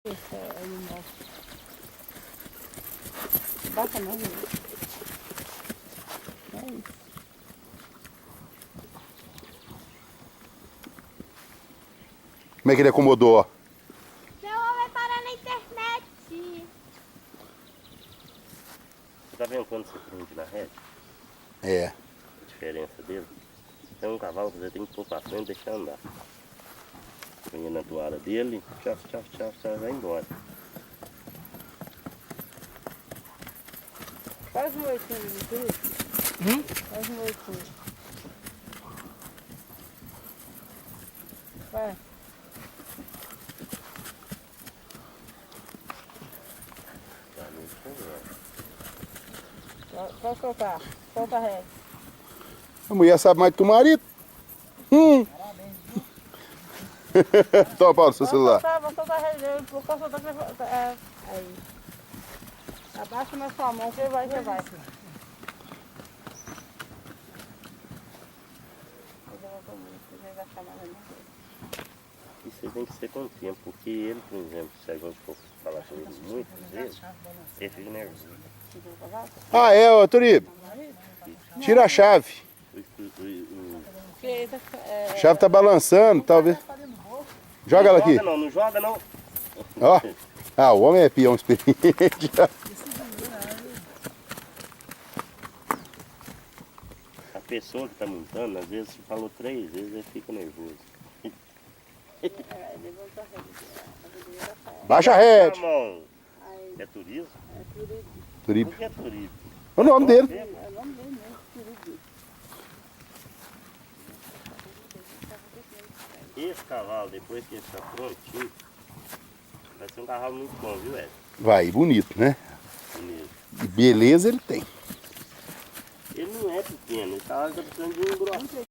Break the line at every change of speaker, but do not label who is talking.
Esse é o nosso. Basta não, gente. É isso.
Como é que ele acomodou?
Meu avô vai parar na internet.
Você tá vendo quando você prende na rede?
É.
A diferença dele? Tem um cavalo que você tem que pôr pra frente e deixar andar. Põe na toalha dele, tchau, tchau, tchau, tchau, vai embora.
Faz um oitinho, viu? Faz um oitinho. Vai.
Tá muito legal.
Pode soltar. Solta a rede.
A mulher sabe mais do que o marido. Toma, Paulo, seu celular.
Vamos soltar a rede. Eu vou soltar pra... Aí. Abaixa na sua mão que vai, que vai.
E você tem que ser com o tempo, porque ele, por exemplo, se a gente for falar com ele muitas vezes, ele fica nervoso.
Ah, é, ô Turibe. Tira a chave. A chave tá balançando, talvez. Joga ela aqui.
Não joga não, não joga não.
Ó. Ah, o homem é peão experiente.
A pessoa que está montando, às vezes, falou 3 vezes, ele fica nervoso.
Baixa a rede.
Ramon, é turismo?
Turibe.
Por que é turismo?
O nome dele.
Esse cavalo, depois que ele está prontinho, vai ser um cavalo muito bom, viu, Ed?
Vai, bonito, né?
Bonito.
E beleza ele tem.
Ele não é pequeno, ele está precisando de um grosso.